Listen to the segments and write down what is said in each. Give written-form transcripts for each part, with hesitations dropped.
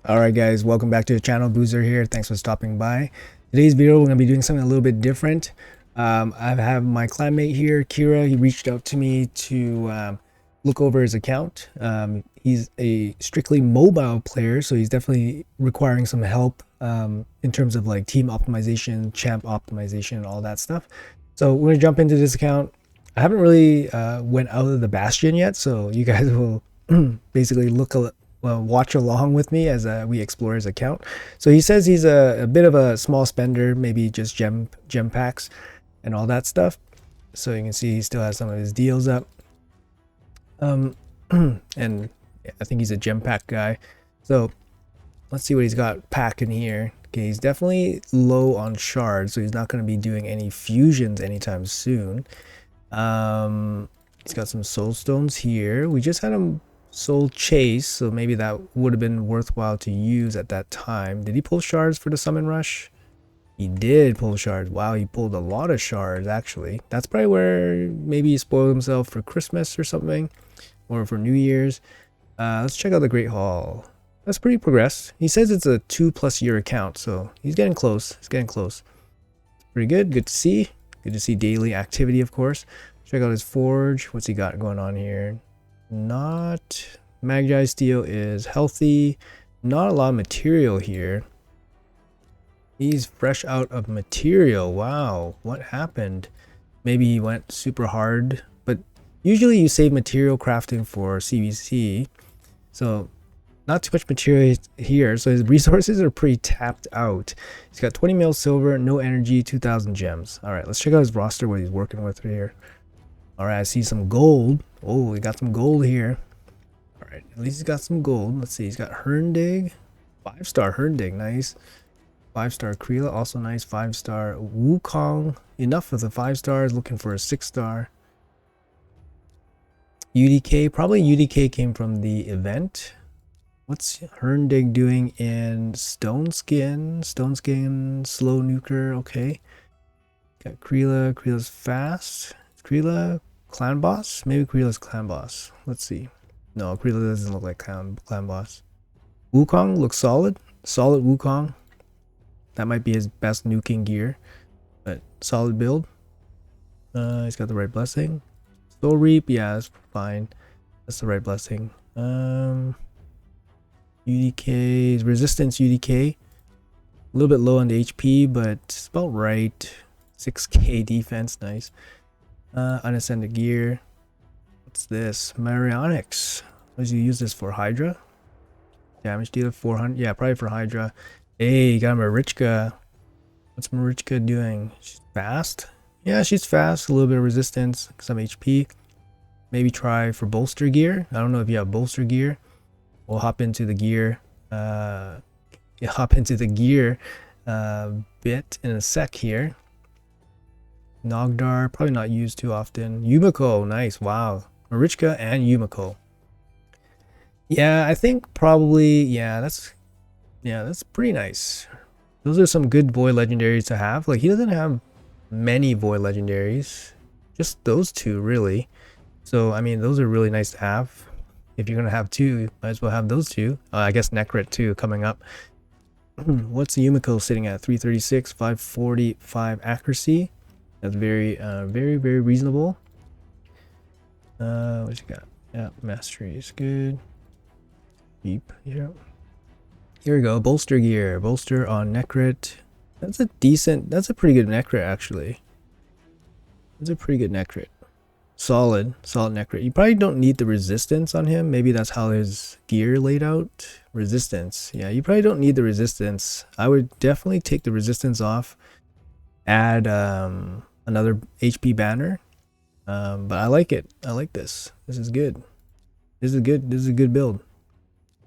Alright guys, welcome back to the channel. Boozer here. Thanks for stopping by. Today's video we're going to be doing something a little bit different. I have my clanmate here, Kira. He reached out to me to look over his account. He's a strictly mobile player, so he's definitely requiring some help in terms of like team optimization, champ optimization, and all that stuff. So we're going to jump into this account. I haven't really went out of the Bastion yet, so you guys will basically watch along with me as we explore his account. So he says he's a bit of a small spender, maybe just gem packs and all that stuff. So you can see he still has some of his deals up. And I think he's a gem pack guy. So let's see what he's got pack in here. Okay, he's definitely low on shards, so he's not going to be doing any fusions anytime soon. He's got some soul stones here. We just had him soul chase, so maybe that would have been worthwhile to use at that time. Did he pull shards for the summon rush? He did pull shards. Wow, he pulled a lot of shards actually. That's probably where maybe he spoiled himself for Christmas or something, or for New Year's. Let's check out the Great Hall. That's pretty progressed. He says it's a 2+ year account, so he's getting close. He's getting close. Pretty good. Good to see. Good to see daily activity, of course. Check out his forge. What's he got going on here? Not Magi Steel is healthy. Not a lot of material here. He's fresh out of material. Wow, what happened? Maybe he went super hard, but usually you save material crafting for CVC, so not too much material here. So his resources are pretty tapped out. He's got 20 mil silver, no energy, 2,000 gems. All right, let's check out his roster, what he's working with here. All right, I see some gold. Oh, we got some gold here. All right, at least he's got some gold. Let's see, he's got Herndig. 5-star Herndig, nice. 5-star Kreela, also nice. 5-star Wukong. Enough of the 5 stars, looking for a 6-star. UDK, probably UDK came from the event. What's Herndig doing in Stone Skin? Stone Skin, slow nuker, okay. Got Kreela, Kreela's fast. Kreela clan boss? Maybe Kreela's clan boss. Let's see. No, Kreela doesn't look like clan boss. Wukong looks solid. Solid Wukong. That might be his best nuking gear. But solid build. He's got the right blessing. Soul Reap, yeah, that's fine. That's the right blessing. UDK's resistance UDK. A little bit low on the HP, but it's about right. 6k defense, nice. Unascended gear. What's this? Marionyx. Does you use this for Hydra? Damage dealer 400. Yeah, probably for Hydra. Hey, got Marichka. What's Marichka doing? She's fast? Yeah, she's fast. A little bit of resistance, some HP. Maybe try for bolster gear. I don't know if you have bolster gear. We'll hop into the gear. Bit in a sec here. Nogdar, probably not used too often. Yumiko, nice, wow. Marichka and Yumiko. Yeah, I think probably, yeah, that's pretty nice. Those are some good void legendaries to have. Like, he doesn't have many void legendaries. Just those two, really. So, I mean, those are really nice to have. If you're going to have two, might as well have those two. I guess Necrit, too, coming up. What's Yumiko sitting at? 336, 545 accuracy. That's very, very reasonable. What you got? Yeah, mastery is good. Beep. Yeah. Here we go. Bolster gear. Bolster on Necrit. That's a pretty good Necrit actually. That's a pretty good Necrit. Solid Necrit. You probably don't need the resistance on him. Maybe that's how his gear laid out. Resistance. Yeah, you probably don't need the resistance. I would definitely take the resistance off. Add another HP banner. But I like it. I like this. This is good. This is a good build.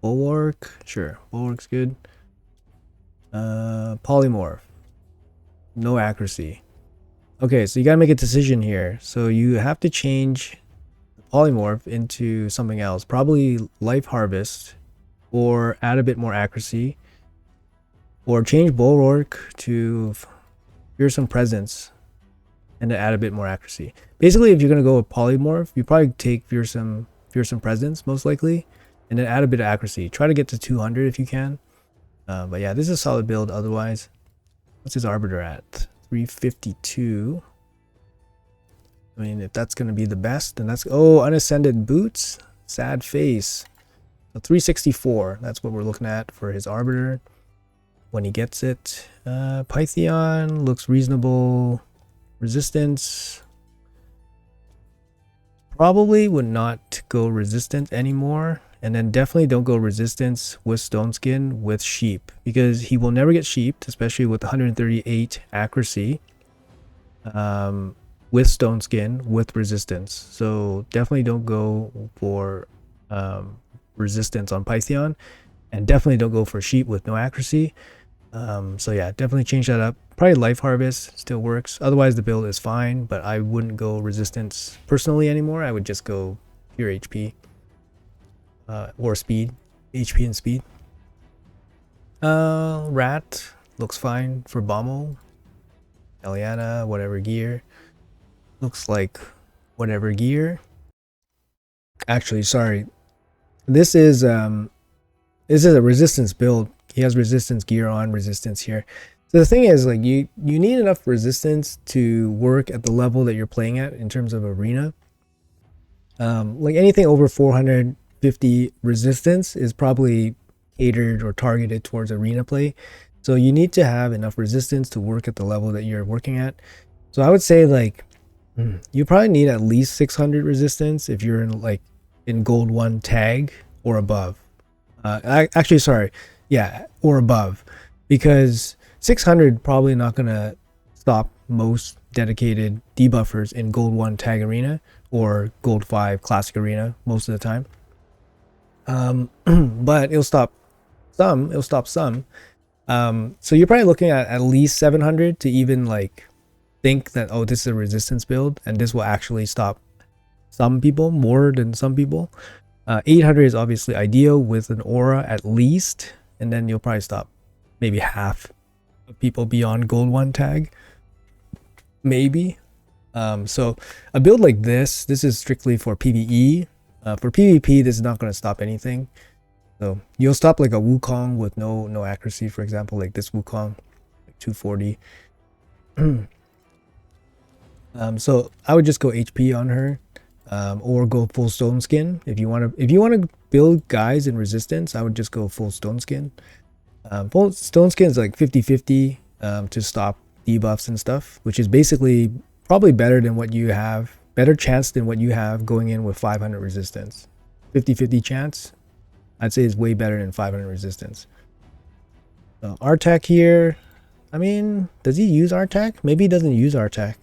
Bulwark, sure. Bulwark's good. Polymorph. No accuracy. Okay, so you gotta make a decision here. So you have to change Polymorph into something else. Probably Life Harvest. Or add a bit more accuracy. Or change Bulwark to Fearsome Presence. And to add a bit more accuracy. Basically, if you're gonna go with Polymorph, you probably take Fearsome Presence, most likely. and then add a bit of accuracy. Try to get to 200 if you can. But yeah, this is a solid build otherwise. What's his Arbiter at? 352. I mean, if that's going to be the best, then that's... Oh, Unascended Boots. Sad face. So 364. That's what we're looking at for his Arbiter when he gets it. Pythion looks reasonable. Resistance. Probably would not go resistant anymore. And then definitely don't go resistance with Stone Skin with Sheep, because he will never get sheeped, especially with 138 accuracy with Stone Skin with resistance. So definitely don't go for resistance on Pythion, and definitely don't go for Sheep with no accuracy. So yeah, definitely change that up. Probably Life Harvest still works. Otherwise the build is fine, but I wouldn't go resistance personally anymore. I would just go pure HP. Or speed, HP and speed. Rat looks fine for Bommel. Eliana, whatever gear. Looks like whatever gear. Actually, sorry. This is a resistance build. He has resistance gear on, resistance here. So the thing is, like, you need enough resistance to work at the level that you're playing at in terms of arena. Like anything over 450 resistance is probably catered or targeted towards arena play. So you need to have enough resistance to work at the level that you're working at. So I would say, like, you probably need at least 600 resistance if you're in gold 1 tag or above. Actually, sorry, yeah, or above, because 600 probably not gonna stop most dedicated debuffers in gold 1 tag arena or gold 5 classic arena most of the time. But it'll stop some. So you're probably looking at least 700 to even like think that, oh, this is a resistance build and this will actually stop some people more than some people. 800 is obviously ideal with an aura at least, and then you'll probably stop maybe half of people beyond gold 1 tag, maybe. So a build like this is strictly for PvE. For PvP, this is not going to stop anything. So you'll stop like a Wukong with no accuracy, for example, like this Wukong, like 240. So I would just go HP on her, or go full Stone Skin. If you want to build guys in resistance, I would just go full Stone Skin. Full Stone Skin is like 50-50 to stop debuffs and stuff, which is basically probably better than what you have. Better chance than what you have going in with 500 resistance. 50-50 chance, I'd say, is way better than 500 resistance. Artak here, I mean, does he use Artak? Maybe he doesn't use Artak.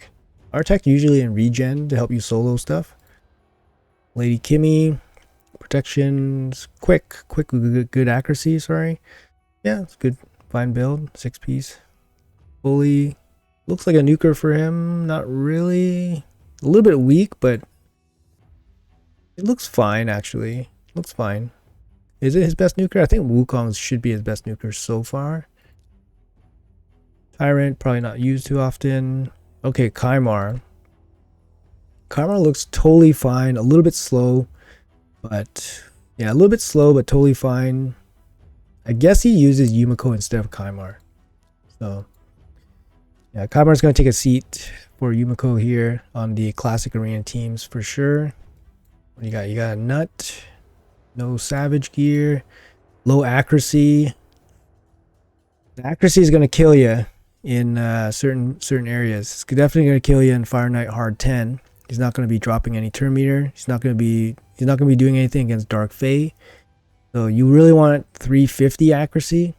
Artak usually in regen to help you solo stuff. Lady Kimmy, protections, quick, good accuracy, sorry. Yeah, it's good, fine build, 6-piece. Bully, looks like a nuker for him, not really. A little bit weak, but it looks fine, actually. Looks fine. Is it his best nuker? I think Wukong's should be his best nuker so far. Tyrant, probably not used too often. Okay, Kymar. Kymar looks totally fine. A little bit slow, but... yeah, a little bit slow, but totally fine. I guess he uses Yumiko instead of Kymar. So... yeah, Kymar's going to take a seat for Yumiko here on the classic arena teams for sure. What do you got? You got a nut, no savage gear, low accuracy. The accuracy is going to kill you in certain areas. It's definitely going to kill you in Fire Knight hard 10. He's not going to be dropping any turn meter. He's not going to be doing anything against Dark Fae. So you really want 350 accuracy.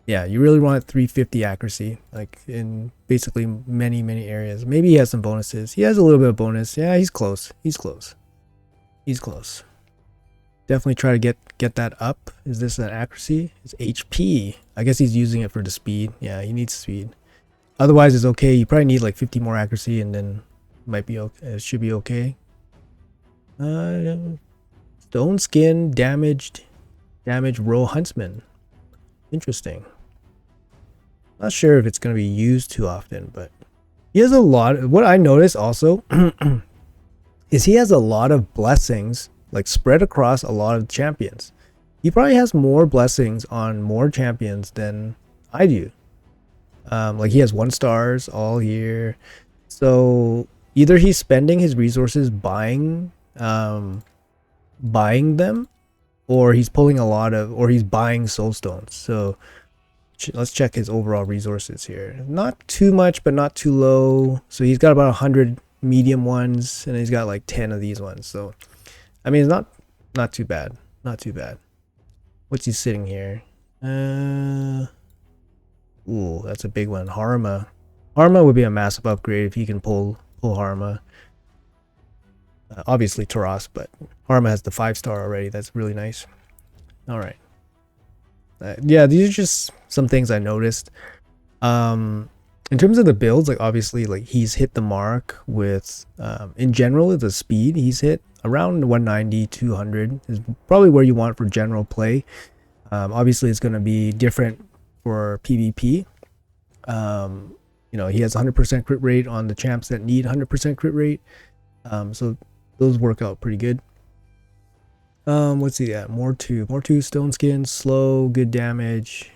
Yeah, you really want 350 accuracy, like in basically many areas. Maybe he has some bonuses. He has a little bit of bonus. Yeah, he's close. Definitely try to get that up. Is this an accuracy? It's HP. I guess he's using it for the speed. Yeah, he needs speed. Otherwise, it's okay. You probably need like 50 more accuracy, and then might be okay. It should be okay. Stone Skin, damage row huntsman. Interesting. Not sure if it's going to be used too often, but he has a lot. What I noticed also is he has a lot of blessings like spread across a lot of champions. He probably has more blessings on more champions than I do. Like he has 1 stars all here. So either he's spending his resources buying them, or he's pulling a lot of, or he's buying soul stones. So let's check his overall resources here. Not too much, but not too low. So he's got about 100 medium ones, and he's got like 10 of these ones. So I mean, it's not too bad. Not too bad. What's he sitting here? Ooh, that's a big one. Harma. Harma would be a massive upgrade if he can pull Harma. Obviously Taras, but Harma has the 5-star already. That's really nice. All right. Yeah, these are just some things I noticed. In terms of the builds, like obviously, like he's hit the mark with, in general, the speed he's hit around 190, 200 is probably where you want for general play. Obviously, it's going to be different for PvP. You know, he has 100% crit rate on the champs that need 100% crit rate. So those work out pretty good. What's he at? More two stone skin, slow, good damage.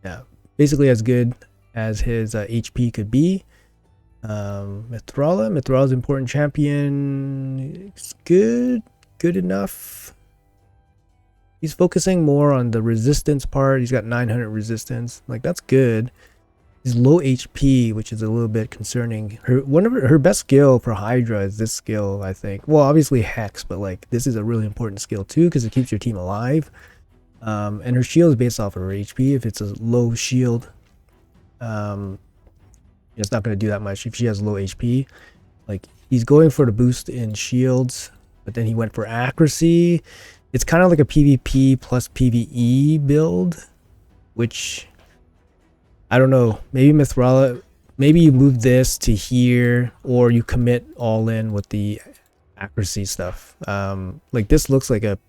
Yeah, basically as good as his HP could be. Mithrala's important champion. It's good enough. He's focusing more on the resistance part. He's got 900 resistance. Like, that's good. He's low HP, which is a little bit concerning. Her best skill for Hydra is this skill, I think. Well, obviously Hex, but like this is a really important skill too because it keeps your team alive. And her shield is based off of her HP. If it's a low shield, it's not going to do that much. If she has low HP, like he's going for the boost in shields, but then he went for accuracy. It's kind of like a PvP plus PvE build, which I don't know. Maybe Mithrala, maybe you move this to here, or you commit all in with the accuracy stuff. Like this looks like a,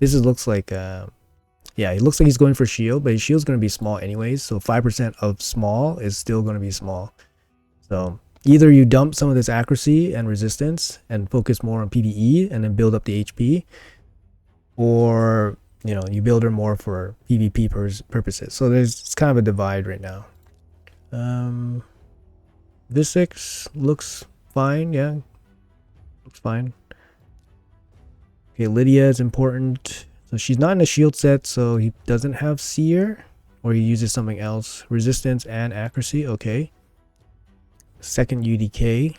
looks like yeah, it looks like he's going for shield, but his shield's going to be small anyways. So 5% of small is still going to be small. So either you dump some of this accuracy and resistance and focus more on PvE and then build up the HP, or you build her more for PvP purposes. So it's kind of a divide right now. Visix looks fine. Yeah, looks fine. Okay, Lydia is important. So she's not in a shield set, so he doesn't have Seer, or he uses something else. Resistance and accuracy. Okay. Second UDK.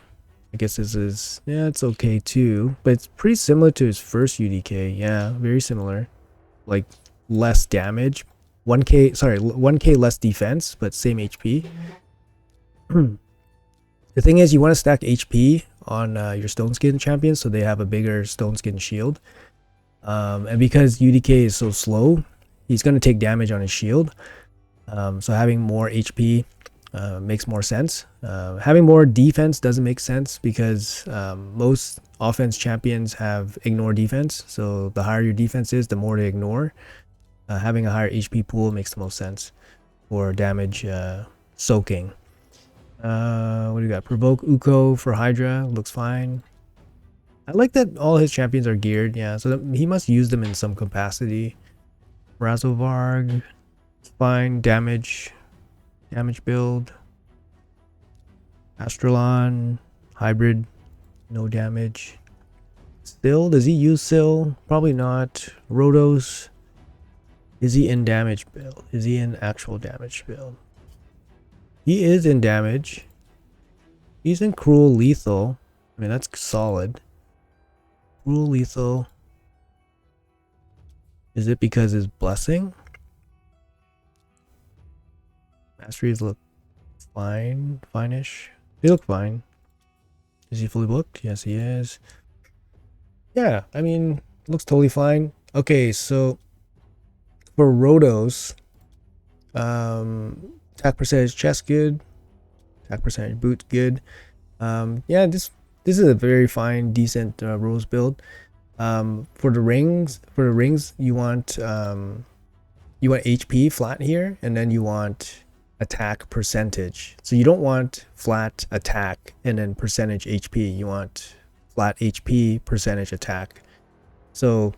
I guess this is, yeah, it's okay too, but it's pretty similar to his first UDK. Yeah, very similar. Like less damage, 1k less defense, but same HP. The thing is, you want to stack HP on your stone skin champions so they have a bigger stone skin shield. And because UDK is so slow, he's going to take damage on his shield. So having more HP makes more sense. Having more defense doesn't make sense because most offense champions have ignore defense. So the higher your defense is, the more they ignore. Having a higher HP pool makes the most sense for damage soaking. What do we got? Provoke Uko for Hydra. Looks fine. I like that all his champions are geared. Yeah, so he must use them in some capacity. Razovarg. Fine. Damage build. Astralon. Hybrid. No damage. Still, does he use Syl? Probably not. Rotos. Is he in damage build? Is he in actual damage build? He is in damage. He's in cruel lethal. I mean, that's solid. Cruel lethal. Is it because his blessing? Masteries look fine. Fine-ish. They look fine. Is he fully booked? Yes, he is. Yeah, I mean, looks totally fine. Okay, so for Rotos, attack percentage chest good, attack percentage boot good. Yeah, this is a very fine, decent Rose build. For the rings, you want HP flat here, and then you want attack percentage. So you don't want flat attack and then percentage HP. You want flat HP percentage attack. So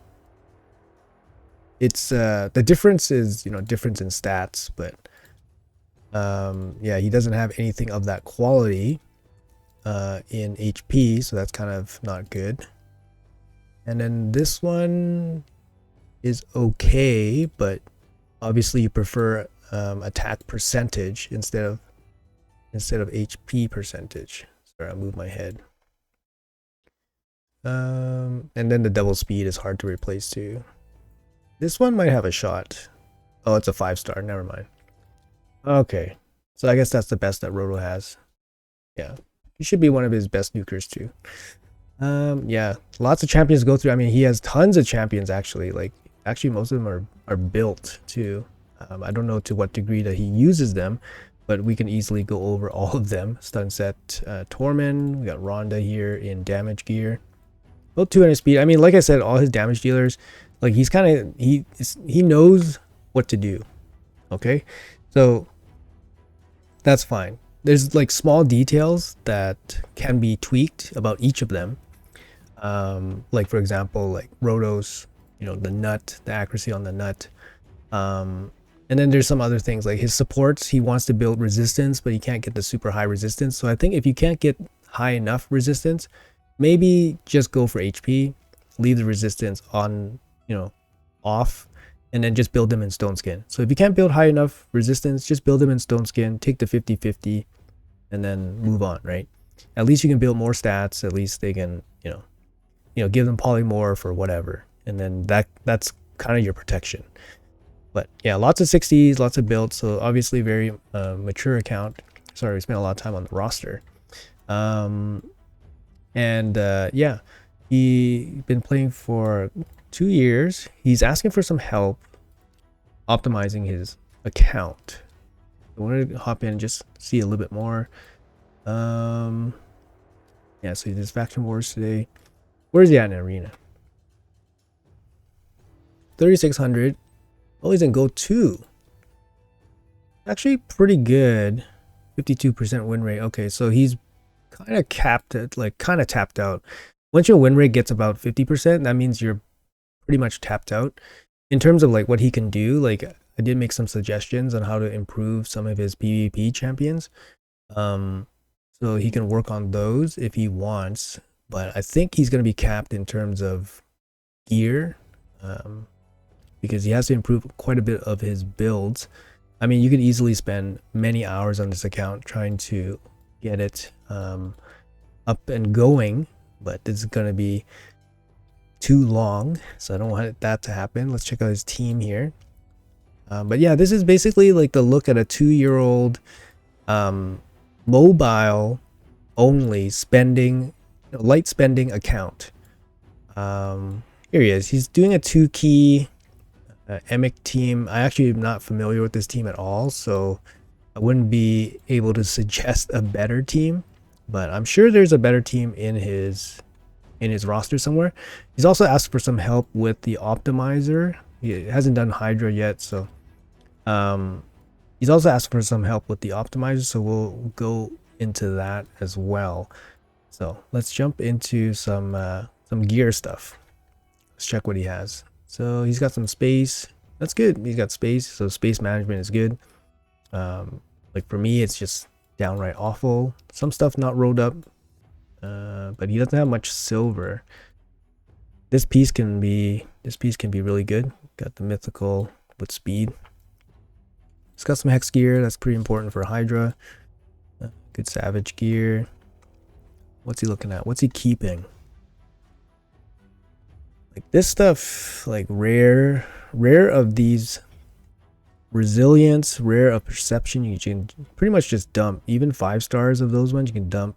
it's the difference is, you know, difference in stats, but yeah, he doesn't have anything of that quality in HP, so that's kind of not good. And then this one is okay, but obviously you prefer attack percentage instead of HP percentage. Sorry, I'll move my head. And then the double speed is hard to replace too. This one might have a shot. Oh, it's a 5-star. Never mind. Okay, so I guess that's the best that Roto has. Yeah, he should be one of his best nukers too. Yeah, lots of champions go through. I mean, he has tons of champions actually. Like, actually, most of them are built too. I don't know to what degree that he uses them, but we can easily go over all of them. Stun set, Tormund. We got Ronda here in damage gear. About 200 speed. I mean, like I said, all his damage dealers, like he's kind of he knows what to do. Okay, so that's fine. There's like small details that can be tweaked about each of them. Like for example, like Roto's, you know, the nut, the accuracy on the nut. And then there's some other things like his supports. He wants to build resistance, but he can't get the super high resistance. So I think if you can't get high enough resistance, maybe just go for HP, leave the resistance on, you know, off, and then just build them in Stone Skin. So if you can't build high enough resistance, just build them in Stone Skin, take the 50-50, and then move on, right? At least you can build more stats. At least they can, you know, give them polymorph or whatever. And then that's kind of your protection. But yeah, lots of 60s, lots of builds. So obviously very mature account. Sorry, we spent a lot of time on the roster. Yeah, he's been playing for 2 years. He's asking for some help optimizing his account. I wanted to hop in and just see a little bit more. Yeah, so he does faction wars today. Where's he at in arena? 3600. Oh, he's in Go 2. Actually pretty good. 52% win rate. Okay, so he's kind of capped at, like kind of tapped out. Once your win rate gets about 50%, that means you're pretty much tapped out. In terms of like what he can do, like I did make some suggestions on how to improve some of his PvP champions. So he can work on those if he wants, but I think he's going to be capped in terms of gear. Because he has to improve quite a bit of his builds. I mean, you could easily spend many hours on this account trying to get it up and going, but this is going to be too long, so I don't want that to happen. Let's check out his team here. But yeah, this is basically like the look at a 2-year-old mobile only spending, light spending account. Here he is. He's doing a 2-key Emic team. I actually am not familiar with this team at all, so I wouldn't be able to suggest a better team, but I'm sure there's a better team in his roster somewhere. He's also asked for some help with the optimizer. He hasn't done Hydra yet, so he's also asked for some help with the optimizer, so we'll go into that as well. So let's jump into some gear stuff. Let's check what he has. So he's got some space. That's good. He's got space, so space management is good. Like for me, it's just downright awful. Some stuff not rolled up, but he doesn't have much silver. This piece can be really good. Got the mythical with speed. It's got some hex gear. That's pretty important for Hydra. Good savage gear. What's he looking at? What's he keeping? Like this stuff, like rare of these, resilience, rare of perception, you can pretty much just dump. Even 5 stars of those ones you can dump.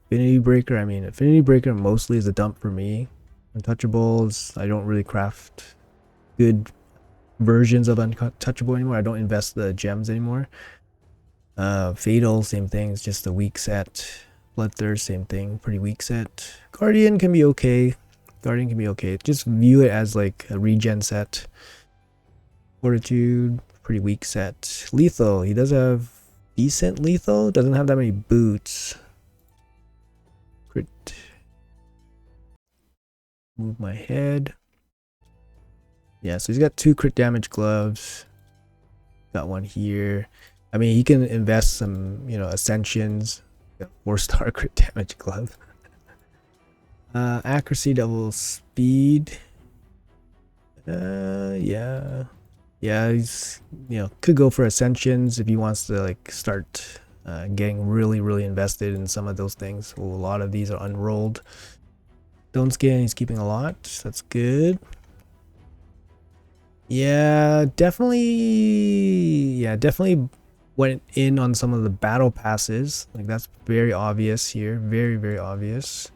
Affinity breaker, I mean affinity breaker mostly is a dump for me. Untouchables, I don't really craft good versions of untouchable anymore. I don't invest the gems anymore. Fatal, same thing, it's just a weak set. Bloodthirst, same thing, pretty weak set. Guardian can be okay. Just view it as like a regen set. Fortitude, pretty weak set. Lethal, he does have decent lethal, doesn't have that many boots. Crit. move my head. Yeah, so he's got 2 crit damage gloves. Got one here. I mean, he can invest some, you know, ascensions. 4-star crit damage glove. Accuracy, double speed. Yeah, he's, you know, could go for ascensions if he wants to like start getting really invested in some of those things. Well, a lot of these are unrolled. Stone skin, he's keeping a lot. That's good. Yeah, definitely went in on some of the battle passes. Like that's very obvious here. Very obvious.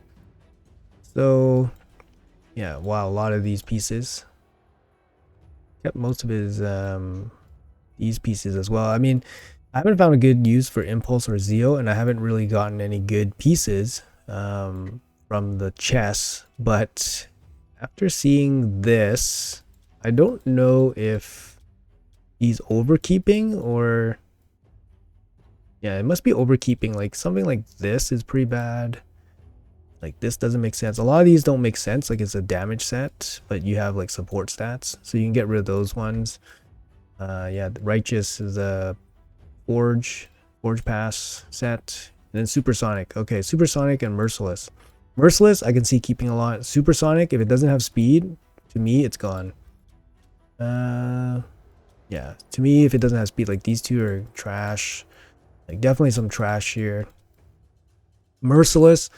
So yeah, wow, a lot of these pieces. Kept most of his these pieces as well. I mean, I haven't found a good use for Impulse or Zeo, and I haven't really gotten any good pieces from the chess. But after seeing this, I don't know if he's overkeeping or... Yeah, it must be overkeeping. Like something like this is pretty bad. Like this doesn't make sense. A lot of these don't make sense. Like it's a damage set, but you have like support stats, so you can get rid of those ones. Yeah, the Righteous is a Forge Pass set, and then Supersonic. Okay, Supersonic and Merciless. Merciless, I can see keeping a lot. Supersonic, if it doesn't have speed, to me, it's gone. Yeah, to me, if it doesn't have speed, like these two are trash. Like definitely some trash here. Merciless,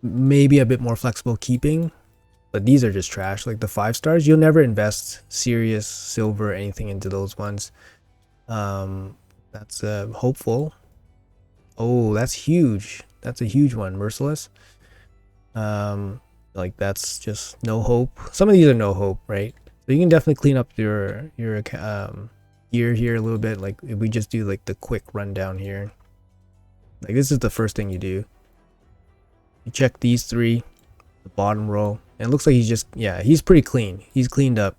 maybe a bit more flexible keeping, but these are just trash. Like the 5 stars, you'll never invest Sirius, Silver, anything into those ones. That's hopeful. Oh, that's huge. That's a huge one. Merciless. Like that's just no hope. Some of these are no hope, right? So you can definitely clean up your gear here a little bit. Like if we just do like the quick rundown here, like this is the first thing you do. You check these 3, the bottom row, and it looks like he's just, yeah, he's pretty clean. He's cleaned up,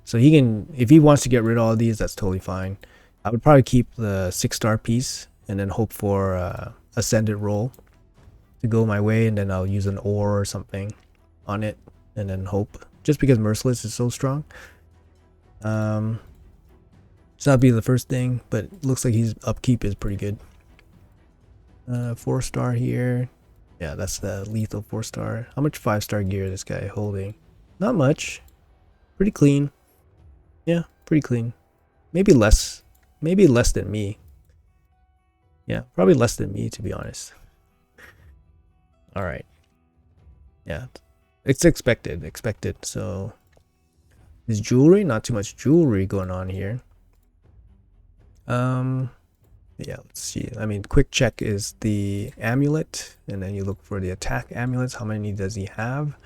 so he can, if he wants to get rid of all these, that's totally fine. I would probably keep the 6-star piece and then hope for ascendant roll to go my way, and then I'll use an ore or something on it and then hope, just because Merciless is so strong. So that'd be the first thing, but it looks like his upkeep is pretty good. 4-star here. Yeah, that's the lethal 4-star. How much 5-star gear this guy holding? Not much. Pretty clean. Yeah, pretty clean. Maybe less than me. Yeah, probably less than me, to be honest. All right. Yeah, it's expected. So his jewelry, not too much jewelry going on here. Yeah, let's see. I mean, quick check is the amulet, and then you look for the attack amulets. How many does he have?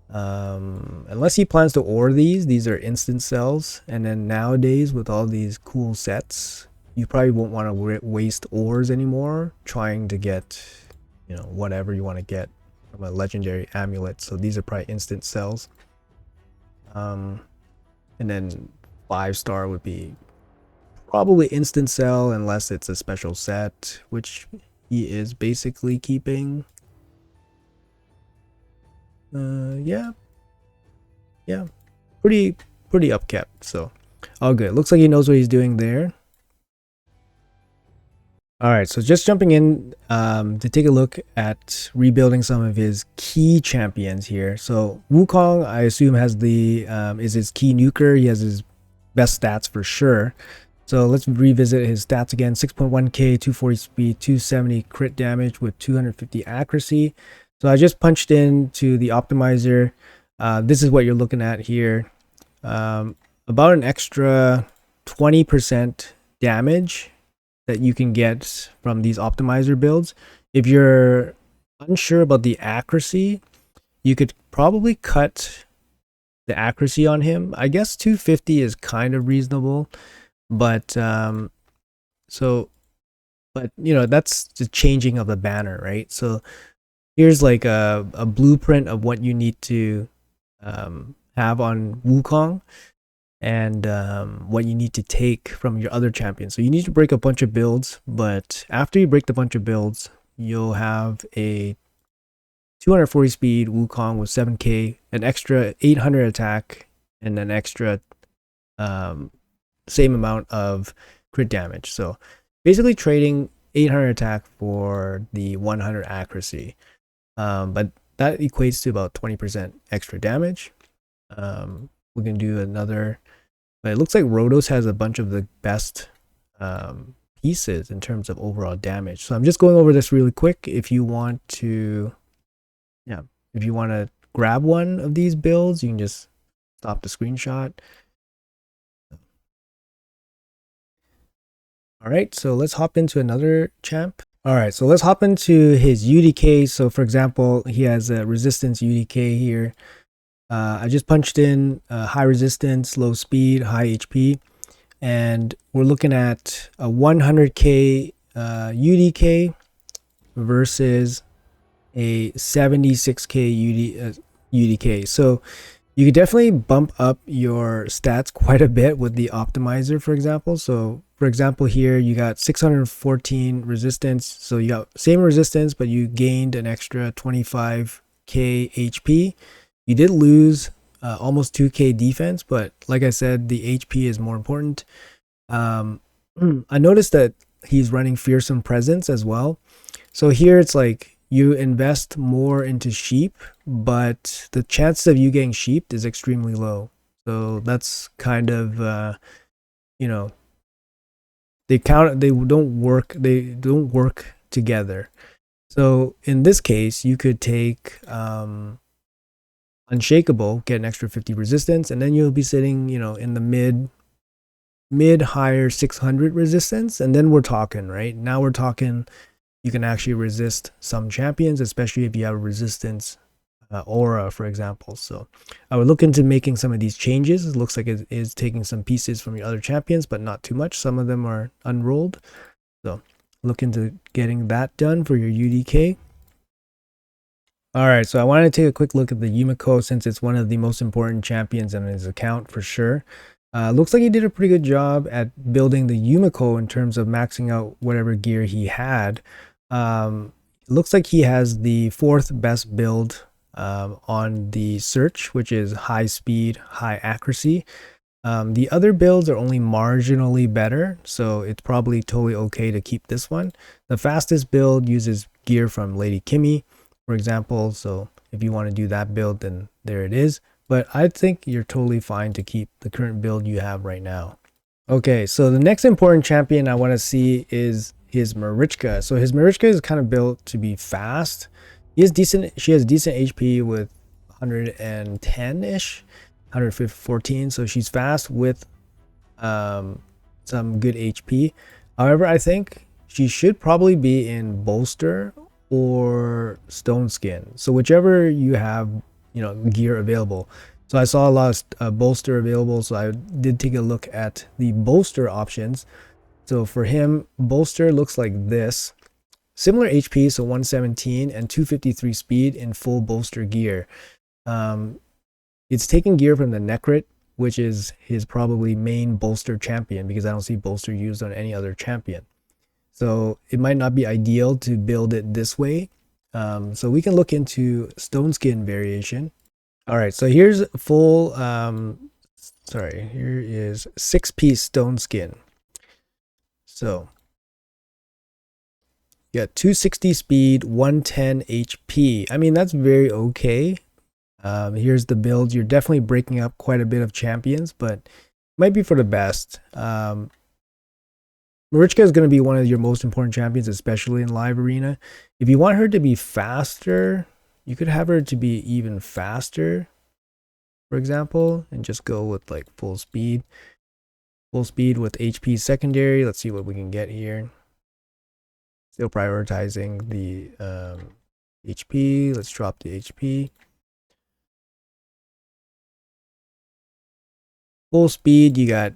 Unless he plans to ore these are instant cells, and then nowadays with all these cool sets, you probably won't want to waste ores anymore trying to get, you know, whatever you want to get from a legendary amulet. So these are probably instant cells. And then 5-star would be probably instant sell unless it's a special set, which he is basically keeping. Yeah, pretty upkept. So all good. Looks like he knows what he's doing there. All right, so just jumping in to take a look at rebuilding some of his key champions here. So Wukong, I assume, has the is his key nuker. He has his best stats for sure. So let's revisit his stats again. 6.1k, 240 speed, 270 crit damage with 250 accuracy. So I just punched into the optimizer. This is what you're looking at here. About an extra 20% damage that you can get from these optimizer builds. If you're unsure about the accuracy, you could probably cut the accuracy on him. I guess 250 is kind of reasonable. But you know, that's the changing of the banner, right? So here's like a blueprint of what you need to have on Wukong, and what you need to take from your other champions. So you need to break a bunch of builds, but after you break the bunch of builds, you'll have a 240 speed Wukong with 7k, an extra 800 attack, and an extra same amount of crit damage. So basically trading 800 attack for the 100 accuracy. But that equates to about 20% extra damage. We can do another, but it looks like Rotos has a bunch of the best pieces in terms of overall damage. So I'm just going over this really quick. If you want to, if you want to grab one of these builds, you can just stop the screenshot. All right, so let's hop into another champ. All right, so let's hop into his UDK. So for example, he has a resistance UDK here. I just punched in high resistance, low speed, high HP, and we're looking at a 100k UDK versus a 76k UDK. So you could definitely bump up your stats quite a bit with the optimizer, for example. So for example, here you got 614 resistance. So you got same resistance, but you gained an extra 25k HP. You did lose almost 2k defense, but like I said, the HP is more important. I noticed that he's running Fearsome Presence as well. So here it's like you invest more into sheep, but the chances of you getting sheeped is extremely low. So that's kind of they don't work together. So in this case, you could take Unshakable, get an extra 50 resistance, and then you'll be sitting, in the mid higher 600 resistance, and then we're talking, right? Now we're talking you can actually resist some champions, especially if you have a resistance aura, for example. So I would look into making some of these changes. It looks like it is taking some pieces from your other champions, but not too much. Some of them are unrolled. So look into getting that done for your UDK. All right, so I wanted to take a quick look at the Yumiko since it's one of the most important champions in his account for sure. Looks like he did a pretty good job at building the Yumiko in terms of maxing out whatever gear he had. Looks like he has the 4th best build on the search, which is high speed, high accuracy. The other builds are only marginally better, so it's probably totally okay to keep this one. The fastest build uses gear from Lady Kimmy, for example. So if you want to do that build, then there it is. But I think you're totally fine to keep the current build you have right now. Okay, so the next important champion I want to see is his Marichka. So his Marichka is kind of built to be fast. She has decent HP with 110-ish, 114. So she's fast with some good HP. However, I think she should probably be in Bolster or Stone Skin. So whichever you have, gear available. So I saw a lot of bolster available, so I did take a look at the bolster options. So for him, bolster looks like this. Similar HP, so 117 and 253 speed in full bolster gear. It's taking gear from the Necrit, which is his probably main bolster champion, because I don't see bolster used on any other champion. So it might not be ideal to build it this way. So we can look into Stone Skin variation. All right, so here's full, here is 6-piece Stone Skin. So you got 260 speed, 110 HP. I mean, that's very okay. Here's the build. You're definitely breaking up quite a bit of champions, but might be for the best. Marichka is going to be one of your most important champions, especially in live arena. If you want her to be faster, you could have her to be even faster, for example, and just go with like full speed. Full speed with HP secondary. Let's see what we can get here. Still prioritizing the HP. Let's drop the HP. Full speed, you got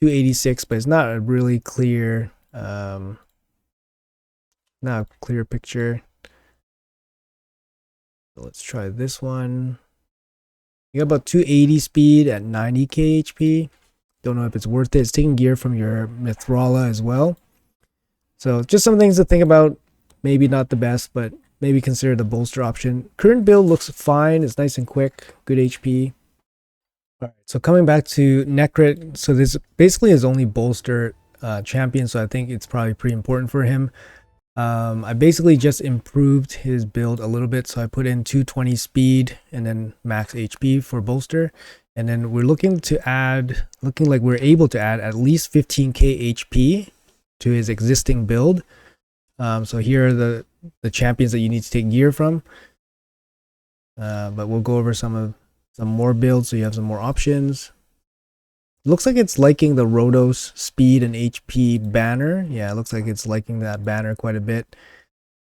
286, but it's not a really clear, not a clear picture. So let's try this one. You got about 280 speed at 90k HP. Don't know if it's worth it. It's taking gear from your Mithrala as well. So just some things to think about. Maybe not the best, but maybe consider the bolster option. Current build looks fine. It's nice and quick. Good HP. All right, so coming back to Necrit, so this basically is only bolster champion, so I think it's probably pretty important for him. I basically just improved his build a little bit, so I put in 220 speed and then max HP for bolster, and then we're looking like we're able to add at least 15k HP to his existing build. So here are the champions that you need to take gear from, but we'll go over some more builds so you have some more options. Looks like it's liking the Rotos speed and HP banner. Yeah, it looks like it's liking that banner quite a bit.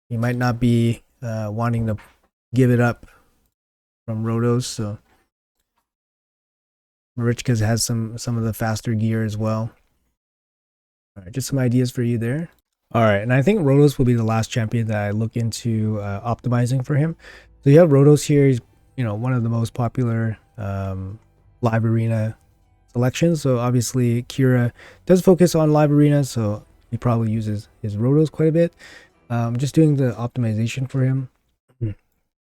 You might not be wanting to give it up from Rotos, so Marichka's has some of the faster gear as well. All right, just some ideas for you there. All right, and I think Rotos will be the last champion that I look into optimizing for him. So you have Rotos here. He's, you know, one of the most popular live arena selections. So obviously Kira does focus on live arena, so he probably uses his Rotos quite a bit. Just doing the optimization for him.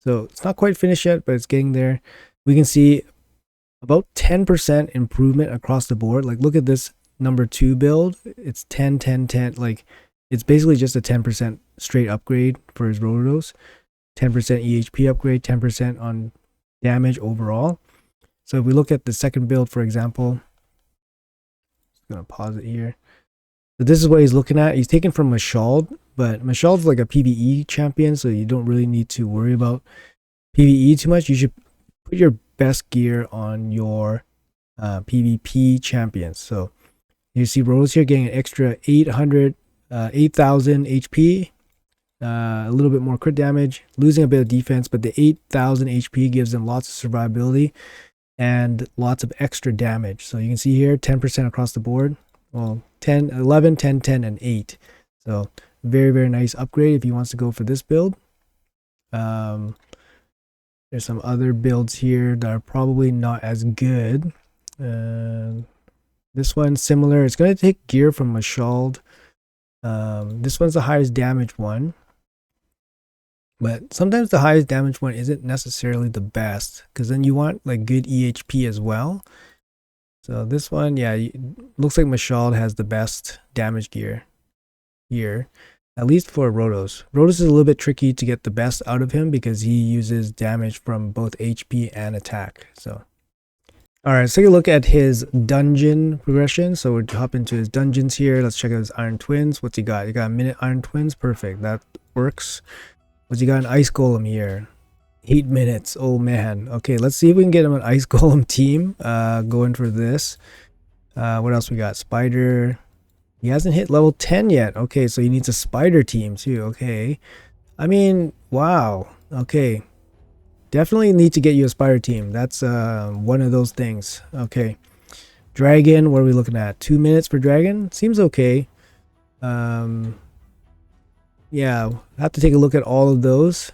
So it's not quite finished yet, but it's getting there. We can see about 10% improvement across the board. Like, look at this number 2 build. It's 10, 10, 10. Like, it's basically just a 10% straight upgrade for his Rotos. 10% EHP upgrade, 10% on damage overall. So if we look at the second build, for example, just gonna pause it here. So this is what he's looking at. He's taken from Mashald, but Mashald's like a PvE champion, so you don't really need to worry about PvE too much. You should put your best gear on your PvP champions. So you see Rose here getting an extra 8,000 HP, a little bit more crit damage, losing a bit of defense, but the 8,000 HP gives them lots of survivability and lots of extra damage. So you can see here 10% across the board. Well, 10, 11, 10, 10, and 8. So very, very nice upgrade if he wants to go for this build. There's some other builds here that are probably not as good. This one's similar. It's going to take gear from Mashald. This one's the highest damage one. But sometimes the highest damage one isn't necessarily the best, because then you want like good EHP as well. So this one, yeah, looks like Mashald has the best damage gear here, at least for Rotos. Rotos is a little bit tricky to get the best out of him because he uses damage from both HP and attack. So, all right, let's take a look at his dungeon progression. So we'll hop into his dungeons here. Let's check out his Iron Twins. What's he got? He got a minute Iron Twins. Perfect. That works. What's he got? An Ice Golem here. 8 minutes. Oh man. Okay, let's see if we can get him an Ice Golem team. Going for this. What else we got? Spider. He hasn't hit level 10 yet. Okay, so he needs a spider team too. Okay. I mean, wow. Okay. Definitely need to get you a spider team. That's one of those things. Okay. Dragon, what are we looking at? 2 minutes for Dragon? Seems okay. Yeah, I have to take a look at all of those.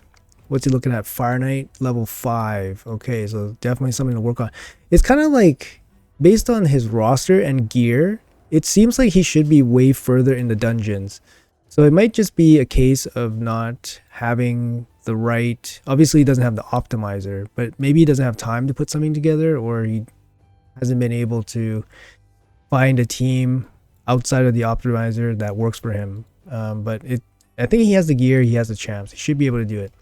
What's he looking at? Fire Knight, level 5. Okay, so definitely something to work on. It's kind of like, based on his roster and gear, it seems like he should be way further in the dungeons. So it might just be a case of not having the right... Obviously, he doesn't have the optimizer, but maybe he doesn't have time to put something together, or he hasn't been able to find a team outside of the optimizer that works for him. But I think he has the gear, he has the champs. He should be able to do it.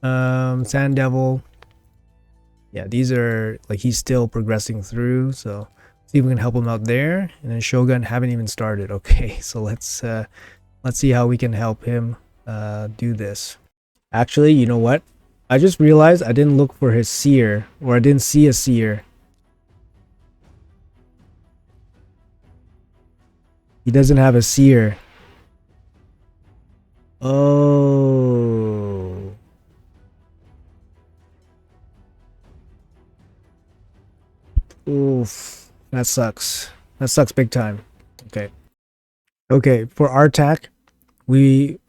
Sand Devil. Yeah, these are like he's still progressing through, so see if we can help him out there. And then Shogun haven't even started. Okay, so let's see how we can help him do this. Actually, you know what? I just realized I didn't look for his seer, or I didn't see a seer. He doesn't have a seer. Oh. Oof. That sucks. That sucks big time. Okay. Okay, for our attack, we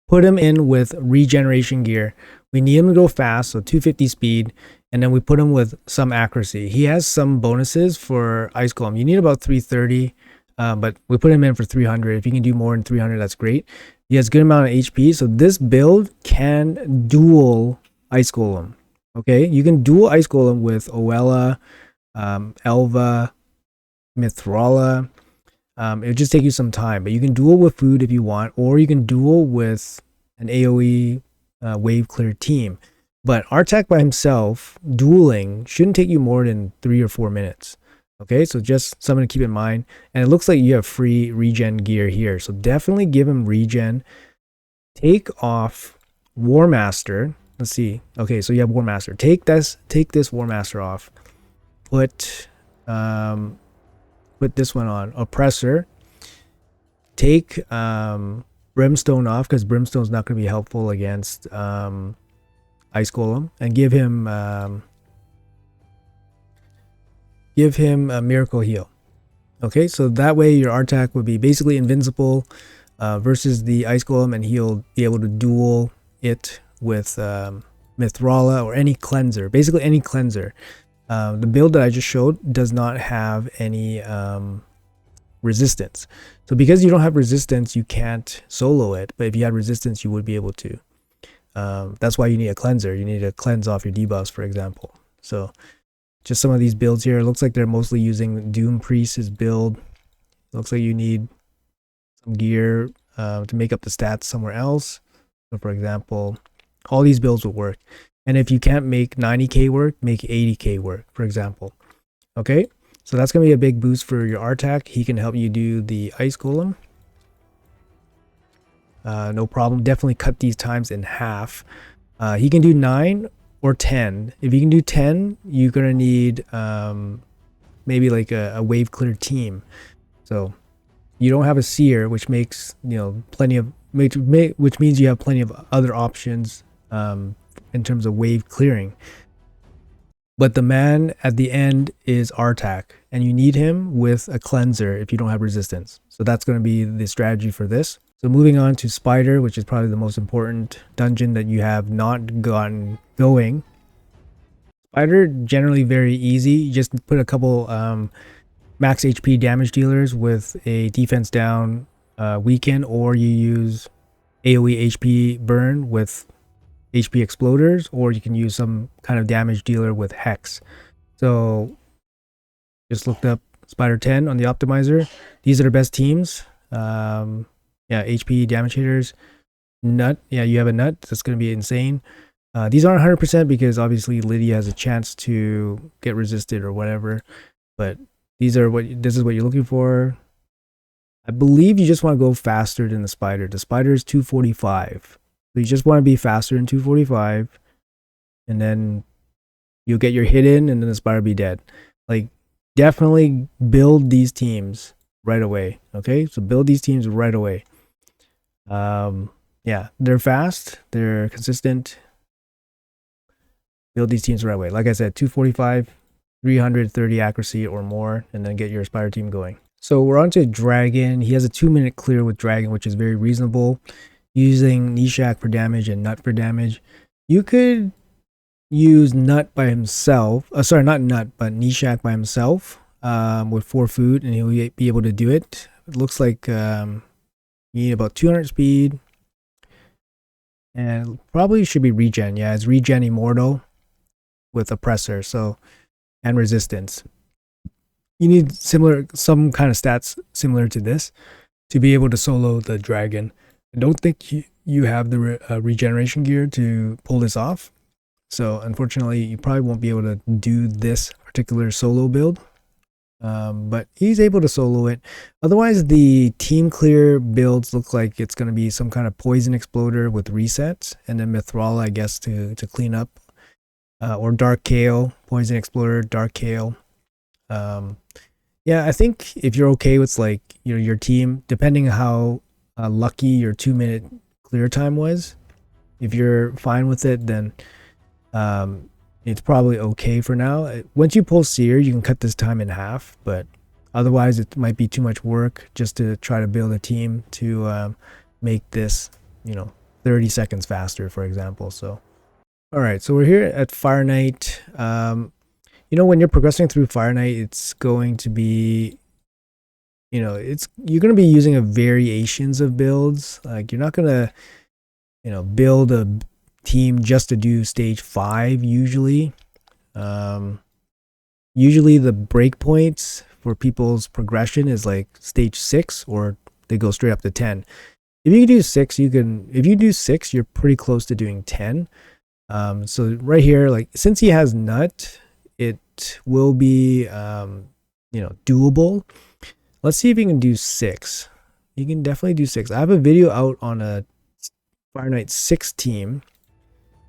put him in with regeneration gear. We need him to go fast, so 250 speed, and then we put him with some accuracy. He has some bonuses for Ice Golem. You need about 330, but we put him in for 300. If you can do more than 300, that's great. He has good amount of HP, so this build can dual Ice Golem. Okay, you can dual Ice Golem with Oella, Elva, Mithrala. It would just take you some time, but you can duel with food if you want, or you can duel with an AoE wave clear team. But Artak by himself, dueling, shouldn't take you more than 3 or 4 minutes. Okay, so just something to keep in mind. And it looks like you have free regen gear here, so definitely give him regen. Take off War Master. Let's see. Okay, so you have War Master. Take this War Master off. Put this one on. Oppressor. Take Brimstone off, because Brimstone's not going to be helpful against Ice Golem, and give him a Miracle Heal. Okay, so that way your Artak would be basically invincible versus the Ice Golem, and he'll be able to duel it with Mithrala or any cleanser, basically any cleanser. The build that I just showed does not have any resistance. So because you don't have resistance, you can't solo it, but if you had resistance, you would be able to. That's why you need a cleanser. You need to cleanse off your debuffs, for example. So just some of these builds here. It looks like they're mostly using Doom Priest's build. It looks like you need some gear to make up the stats somewhere else. So for example, all these builds will work. And if you can't make 90k work, make 80k work, for example. Okay, so that's going to be a big boost for your Artak. He can help you do the Ice Golem. No problem. Definitely cut these times in half. He can do 9 or 10. If you can do 10, you're going to need maybe like a wave clear team. So you don't have a seer, which makes, you know, plenty of, which means you have plenty of other options in terms of wave clearing. But the man at the end is Artak, and you need him with a cleanser if you don't have resistance. So that's going to be the strategy for this. So moving on to Spider, which is probably the most important dungeon that you have not gotten going. Spider, generally very easy. You just put a couple max HP damage dealers with a defense down weaken, or you use AoE HP burn with HP exploders, or you can use some kind of damage dealer with Hex. So just looked up Spider 10 on the optimizer. These are the best teams. Yeah, HP damage hitters. Nut, yeah, you have a nut. That's going to be insane. These aren't 100% because obviously Lydia has a chance to get resisted or whatever. But this is what you're looking for. I believe you just want to go faster than the Spider. The Spider is 245. So you just want to be faster than 245, and then you'll get your hit in, and then the Spider will be dead. Like, definitely build these teams right away. Okay, so build these teams right away. Yeah, they're fast, they're consistent. Build these teams right away. Like I said, 245, 330 accuracy or more, and then get your Spider team going. So we're on to Dragon. He has a 2-minute clear with Dragon, which is very reasonable. Using Nishak for damage and Nut for damage. You could use Nut by himself. Sorry, not Nut, but Nishak by himself with 4 food, and he'll be able to do it. It looks like you need about 200 speed. And probably should be regen. Yeah, it's regen immortal with oppressor, so, and resistance. You need some kind of stats similar to this to be able to solo the Dragon. I don't think you have the regeneration gear to pull this off. So unfortunately, you probably won't be able to do this particular solo build. But he's able to solo it. Otherwise, the team clear builds look like it's going to be some kind of poison exploder with resets. And then Mithrala, I guess, to clean up. Or Dark Kale, poison exploder, Dark Kale. Yeah, I think if you're okay with like your team, depending on how lucky your 2-minute clear time was, if you're fine with it, then it's probably okay for now. Once you pull Seer, you can cut this time in half, but otherwise it might be too much work just to try to build a team to make this 30 seconds faster, for example. So all right, so we're here at Fire Knight. When you're progressing through Fire Knight, it's going to be you know, you're gonna be using a variations of builds. Like you're not gonna, you know, build a team just to do stage 5 usually. Usually the breakpoints for people's progression is like stage 6, or they go straight up to 10. If you can do 6, if you do 6, you're pretty close to doing 10. So right here, like since he has nut, it will be, you know, doable. Let's see if you can do 6. You can definitely do 6. I have a video out on a Fire Knight 6 team.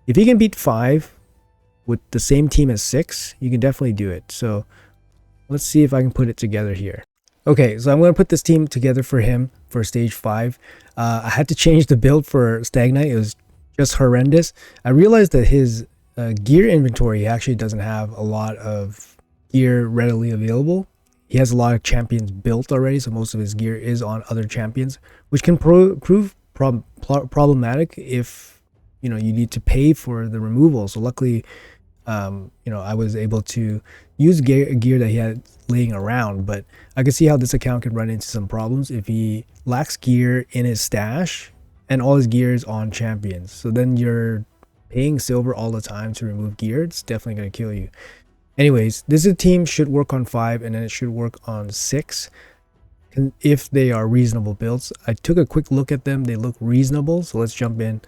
If you can beat 5 with the same team as 6, you can definitely do it. So let's see if I can put it together here. Okay, so I'm going to put this team together for him for stage 5. I had to change the build for Stag Knight. It was just horrendous. I realized that his gear inventory actually doesn't have a lot of gear readily available. He has a lot of champions built already, so most of his gear is on other champions, which can prove problematic if, you know, you need to pay for the removal. So luckily, you know, I was able to use gear that he had laying around, but I can see how this account can run into some problems if he lacks gear in his stash and all his gear is on champions. So then you're paying silver all the time to remove gear. It's definitely going to kill you. Anyways, this team should work on 5, and then it should work on 6 if they are reasonable builds. I took a quick look at them. They look reasonable, so let's jump in.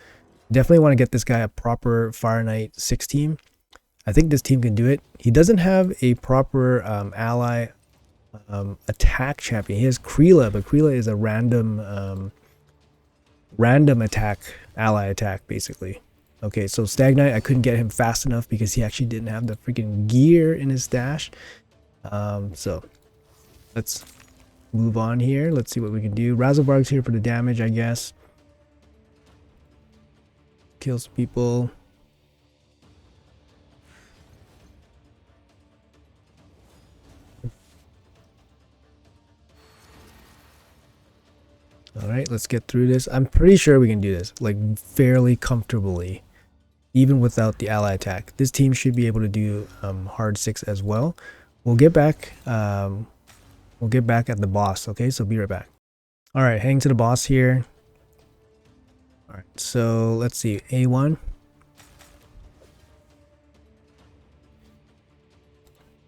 Definitely want to get this guy a proper Fire Knight 6 team. I think this team can do it. He doesn't have a proper ally attack champion. He has Kreela, but Kreela is a random attack, ally attack, basically. Okay, so Stag Knight, I couldn't get him fast enough because he actually didn't have the freaking gear in his stash. So let's move on here. Let's see what we can do. Razelbarg's here for the damage, I guess. Kills people. All right, let's get through this. I'm pretty sure we can do this, like, fairly comfortably, even without the ally attack. This team should be able to do hard 6 as well. We'll get back. We'll get back at the boss. Okay, so be right back. All right, heading to the boss here. All right, so let's see. A1.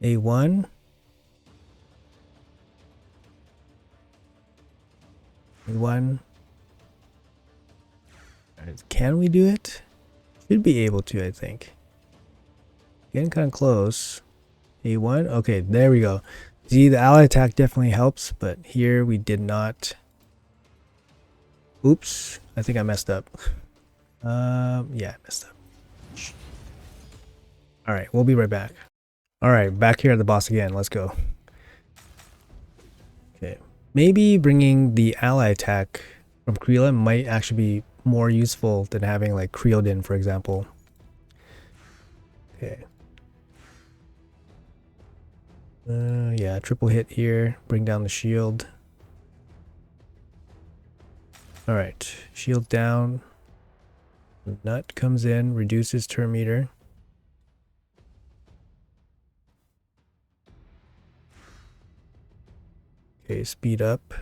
A1. A1. Right, can we do it? Should be able to, I think. Getting kind of close. A1. Okay, there we go. See, the ally attack definitely helps, but here we did not. Oops, I think I messed up. Yeah, I messed up. All right, we'll be right back. All right, back here at the boss again. Let's go. Okay, maybe bringing the ally attack from Kreela might actually be more useful than having like Creodin, for example. Okay. Yeah, triple hit here. Bring down the shield. All right, shield down. Nut comes in, reduces turn meter. Okay, speed up.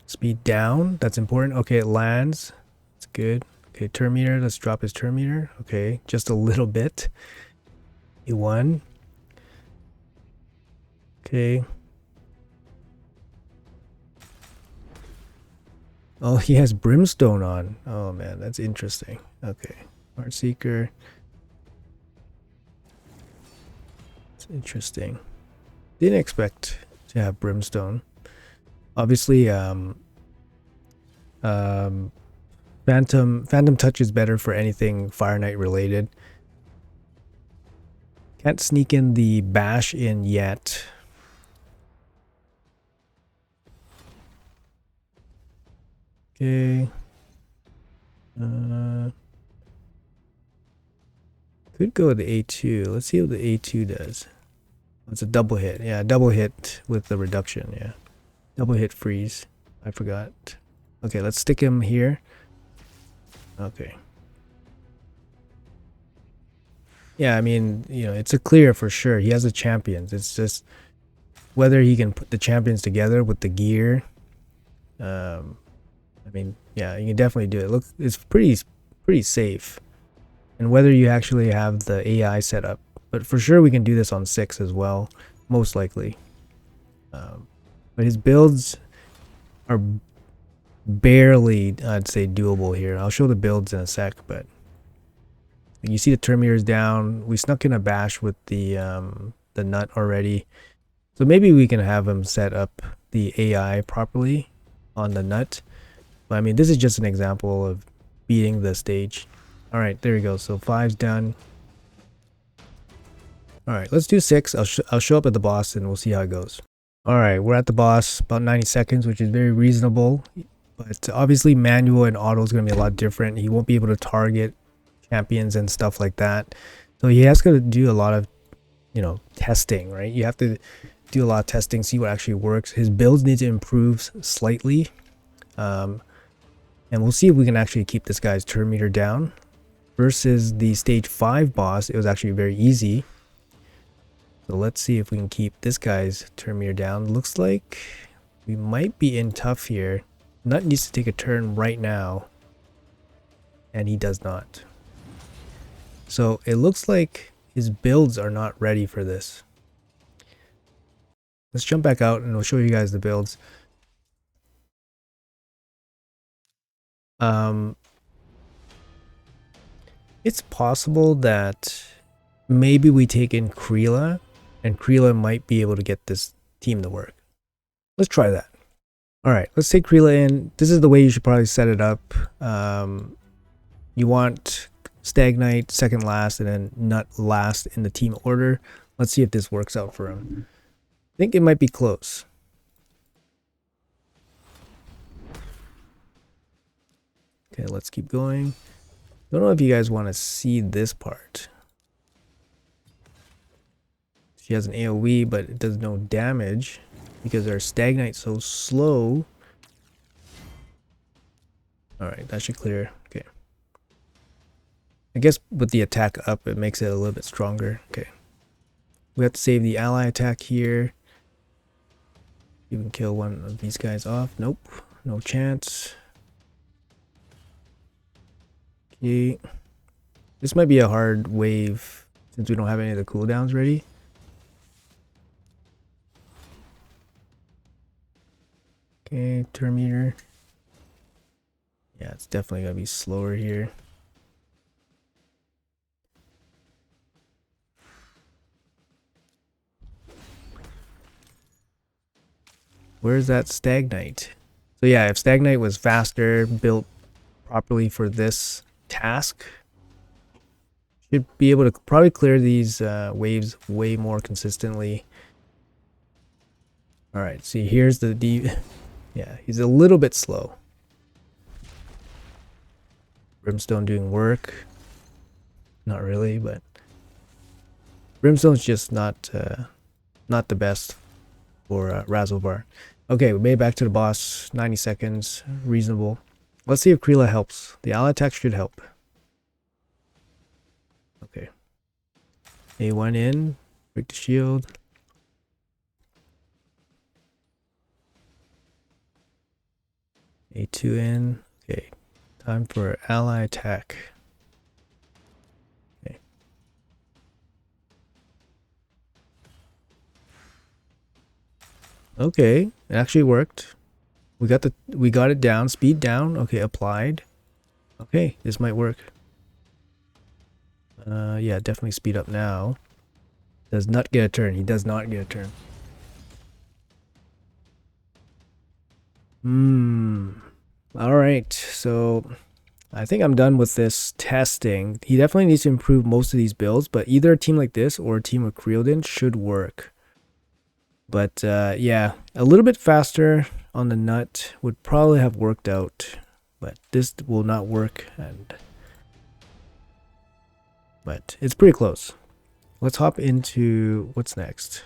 Speed down, that's important. Okay, it lands. That's good. Okay, turn meter, let's drop his turn meter. Okay, just a little bit. A1. Okay. Oh, he has Brimstone on. Oh man, that's interesting. Okay, Heartseeker. It's interesting. Didn't expect to have Brimstone. Obviously, Phantom Touch is better for anything Fire Knight related. Can't sneak in the bash in yet. Okay. Could go with the A2. Let's see what the A2 does. It's a double hit. Yeah, double hit with the reduction. Yeah. Double hit freeze. I forgot. Okay, let's stick him here. Okay. Yeah, I mean, it's a clear for sure. He has the champions. It's just whether he can put the champions together with the gear. I mean, yeah, you can definitely do it. Look, it's pretty safe. And whether you actually have the AI set up, but for sure we can do this on 6 as well, most likely. But his builds are barely, I'd say, doable here. I'll show the builds in a sec, but you see the turn meters down. We snuck in a bash with the nut already, so maybe we can have him set up the AI properly on the nut. But I mean, this is just an example of beating the stage. All right, there we go. So 5's done. All right, let's do 6. I'll show up at the boss and we'll see how it goes. All right, we're at the boss, about 90 seconds, which is very reasonable. But obviously manual and auto is going to be a lot different. He won't be able to target champions and stuff like that. So he has to do a lot of, testing, right? You have to do a lot of testing, see what actually works. His builds need to improve slightly. And we'll see if we can actually keep this guy's turn meter down. Versus the stage 5 boss, it was actually very easy. So let's see if we can keep this guy's turn meter down. Looks like we might be in tough here. Nut needs to take a turn right now. And he does not. So it looks like his builds are not ready for this. Let's jump back out and we'll show you guys the builds. It's possible that maybe we take in Kreela, and Kreela might be able to get this team to work. Let's try that. All right, let's take Kreela in. This is the way you should probably set it up. You want Stag Knight second last and then Nut last in the team order. Let's see if this works out for him. I think it might be close. Okay, let's keep going. Don't know if you guys want to see this part. She has an AoE, but it does no damage because our Stag Knight's so slow. Alright, that should clear. Okay. I guess with the attack up, it makes it a little bit stronger. Okay. We have to save the ally attack here. You can kill one of these guys off. Nope. No chance. Okay. This might be a hard wave since we don't have any of the cooldowns ready. Okay, turn meter. Yeah, it's definitely gonna be slower here. Where's that Stag Knight? So yeah, if Stag Knight was faster, built properly for this task, should be able to probably clear these waves way more consistently. All right, see here's the yeah, he's a little bit slow. Brimstone doing work. Not really, but Brimstone's just not the best for Razelvar. Okay, we made it back to the boss. 90 seconds, reasonable. Let's see if Kreela helps. The ally attack should help. Okay. A1 in, break the shield. A2 in. Okay, time for ally attack. Okay. Okay, it actually worked. We got it down, speed down. Okay, applied. Okay, this might work. Yeah, definitely speed up now. Does not get a turn. He does not get a turn. All right, so I think I'm done with this testing. He definitely needs to improve most of these builds, but either a team like this or a team with Creoldin should work. But yeah, a little bit faster on the nut would probably have worked out, but this will not work. But it's pretty close. Let's hop into what's next.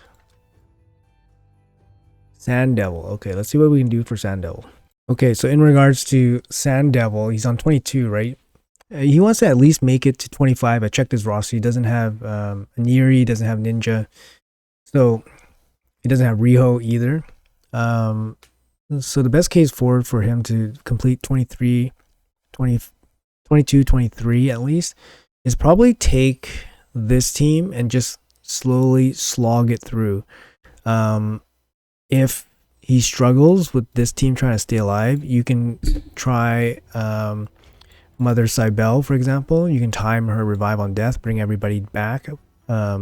Sand Devil. Okay, let's see what we can do for Sand Devil. Okay, so in regards to Sand Devil, he's on 22, right? He wants to at least make it to 25. I checked his roster. He doesn't have Neri, he doesn't have Ninja. So he doesn't have Riho either. So the best case forward for him to complete 23, 20, 22, 23 at least is probably take this team and just slowly slog it through. If he struggles with this team trying to stay alive, you can try Mother Cybele, for example. You can time her revive on death, bring everybody back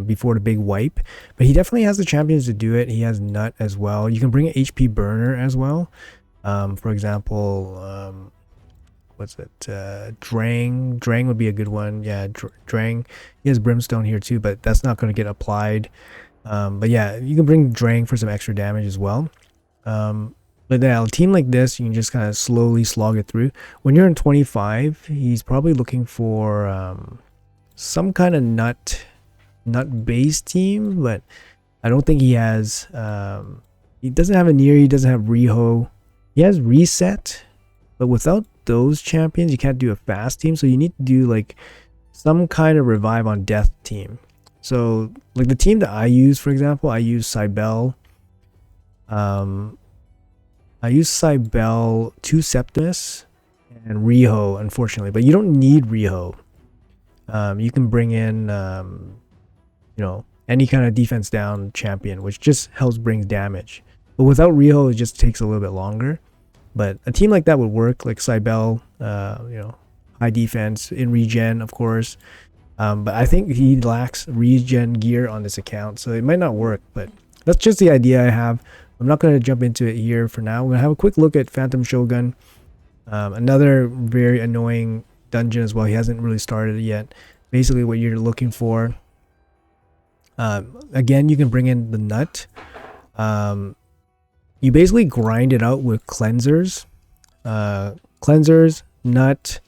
before the big wipe. But he definitely has the champions to do it. He has Nut as well. You can bring an HP burner as well. For example, what's it? Drang. Drang would be a good one. Yeah, Drang. He has Brimstone here too, but that's not going to get applied. But yeah, you can bring Drang for some extra damage as well. But yeah, a team like this, you can just kind of slowly slog it through. When you're in 25, he's probably looking for some kind of nut based team, but I don't think he has. He doesn't have a Neri, he doesn't have Riho. He has Reset, but without those champions, you can't do a fast team. So you need to do like some kind of revive on death team. So like the team that I use, for example, I use Cybele. I use Cybele, 2 Septimus, and Riho, unfortunately. But you don't need Riho. You can bring in, you know, any kind of defense down champion, which just helps bring damage. But without Riho, it just takes a little bit longer. But a team like that would work, like Cybele, you know, high defense, in regen, of course. But I think he lacks regen gear on this account, so it might not work. But that's just the idea I have. I'm not going to jump into it here for now. We're going to have a quick look at Phantom Shogun. Another very annoying dungeon as well. He hasn't really started it yet. Basically what you're looking for. Again, you can bring in the Nut. You basically grind it out with cleansers. Cleansers, Nut.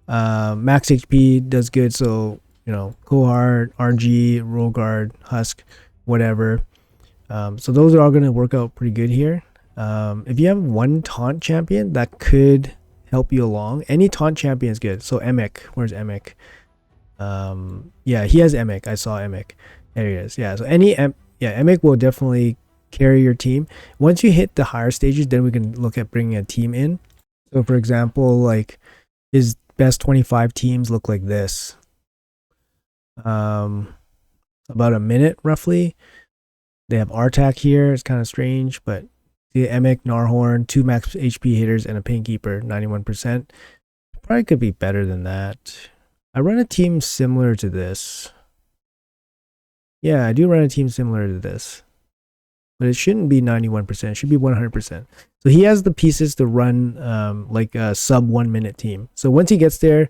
Max HP does good. So, you know, Cohort, RG, Rogard, Husk, whatever. So those are all going to work out pretty good here. If you have one taunt champion that could help you along, any taunt champion is good. So Emek, where's Emek? Yeah, he has Emek. I saw Emek. There he is. Yeah, so Emek will definitely carry your team. Once you hit the higher stages, then we can look at bringing a team in. So for example, like his best 25 teams look like this. About a minute roughly. They have Artak here. It's kind of strange, but the Emek, Narhorn, 2 max HP hitters, and a Painkeeper, 91%. Probably could be better than that. I run a team similar to this. Yeah, I do run a team similar to this. But it shouldn't be 91%. It should be 100%. So he has the pieces to run like a sub 1 minute team. So once he gets there,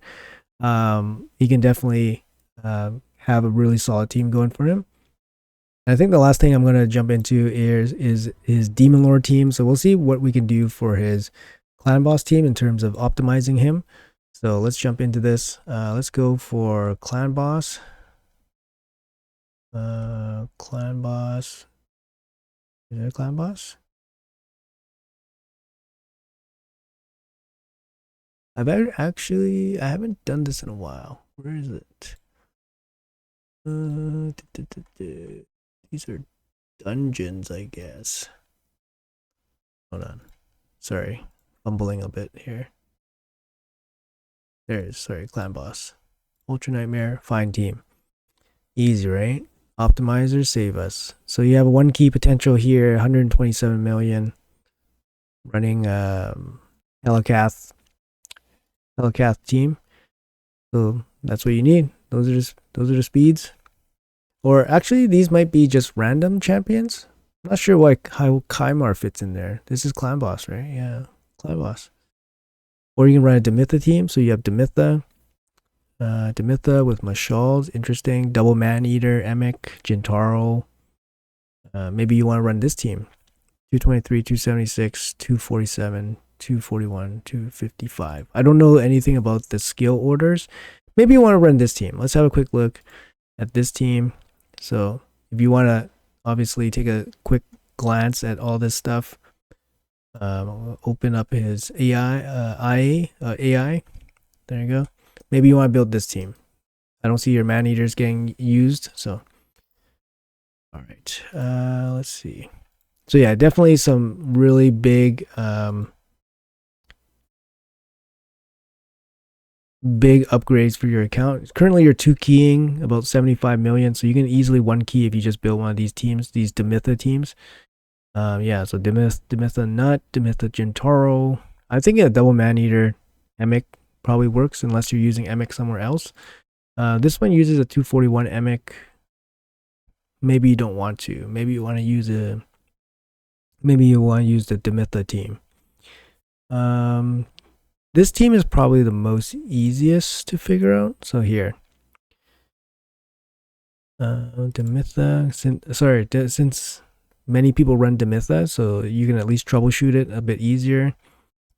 he can definitely have a really solid team going for him. I think the last thing I'm going to jump into is his Demon Lord team. So we'll see what we can do for his Clan Boss team in terms of optimizing him. So let's jump into this. Let's go for Clan Boss. Clan Boss. Is there a Clan Boss? I haven't done this in a while. Where is it? These are dungeons, I guess. Hold on. Sorry. Fumbling a bit here. There it is. Sorry, Clan Boss. Ultra Nightmare. Find team. Easy, right? Optimizers save us. So you have a 1 key potential here. 127 million. Running Helicath team. So that's what you need. Those are the speeds. Or actually, these might be just random champions. I'm not sure how Kymar fits in there. This is Clan Boss, right? Yeah, Clan Boss. Or you can run a Demitha team. So you have Demitha. Demitha with Mashals. Interesting. Double Man Eater, Emek, Jintaro. Maybe you want to run this team. 223, 276, 247, 241, 255. I don't know anything about the skill orders. Maybe you want to run this team. Let's have a quick look at this team. So if you want to obviously take a quick glance at all this stuff, open up his AI. There you go. Maybe you want to build this team. I don't see your man eaters getting used, so. All right, let's see. So yeah, definitely some really big, big upgrades for your account. Currently, you're 2 keying about 75 million, so you can easily 1 key if you just build one of these teams, these Demitha teams. Yeah, so Demitha Nut, Demitha Gentaro. I think a double man eater Emic probably works unless you're using Emic somewhere else. This one uses a 241 Emic. Maybe you don't want to. Maybe you want to use the Demitha team. This team is probably the most easiest to figure out. So here, Demitha. Since many people run Demitha, so you can at least troubleshoot it a bit easier.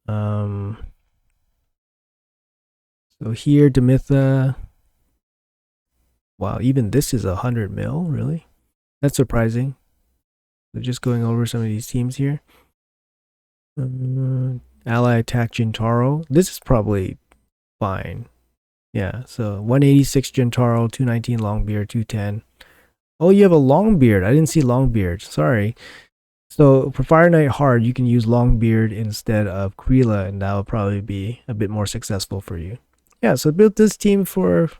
So here, Demitha. Wow, even this is 100 mil, really? That's surprising. So just going over some of these teams here. Ally Attack Gentaro. This is probably fine. Yeah, so 186 Gentaro, 219 Longbeard, 210. Oh, you have a Longbeard. I didn't see Longbeard. Sorry. So for Fire Knight Hard, you can use Longbeard instead of Krila, and that will probably be a bit more successful for you. Yeah, so build this team for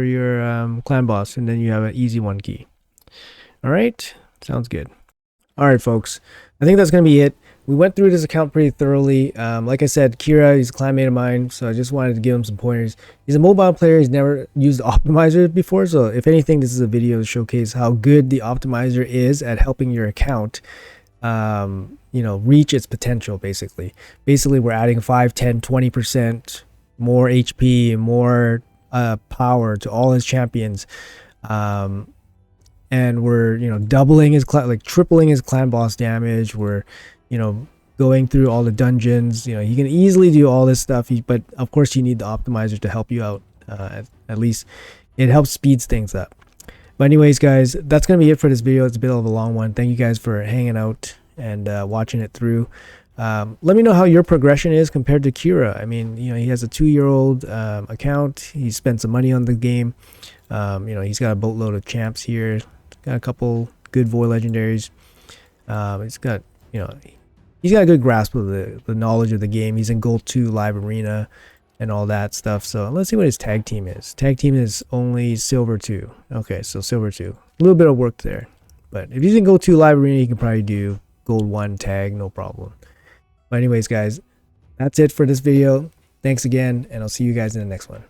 your clan boss, and then you have an easy 1 key. All right, sounds good. All right, folks, I think that's gonna be it. We went through this account pretty thoroughly. Like I said, Kira, he's a clanmate of mine, so I just wanted to give him some pointers. He's a mobile player. He's never used the optimizer before, so if anything, this is a video to showcase how good the optimizer is at helping your account reach its potential. Basically we're adding 5, 10, 20% more HP and more power to all his champions, and we're doubling his tripling his clan boss damage. We're going through all the dungeons. He can easily do all this stuff, but of course you need the optimizer to help you out. At least it helps speeds things up. But anyways, guys, that's gonna be it for this video. It's a bit of a long one. Thank you guys for hanging out and watching it through. Let me know how your progression is compared to Kira. I mean, he has a 2-year-old account. He spent some money on the game. He's got a boatload of champs here. Got a couple good void legendaries. He's got a good grasp of the knowledge of the game. He's in Gold 2 Live Arena and all that stuff. So let's see what his tag team is. Tag team is only Silver 2. Okay, so Silver 2. A little bit of work there. But if he's in Gold 2 Live Arena, you can probably do Gold 1 tag, no problem. But anyways, guys, that's it for this video. Thanks again, and I'll see you guys in the next one.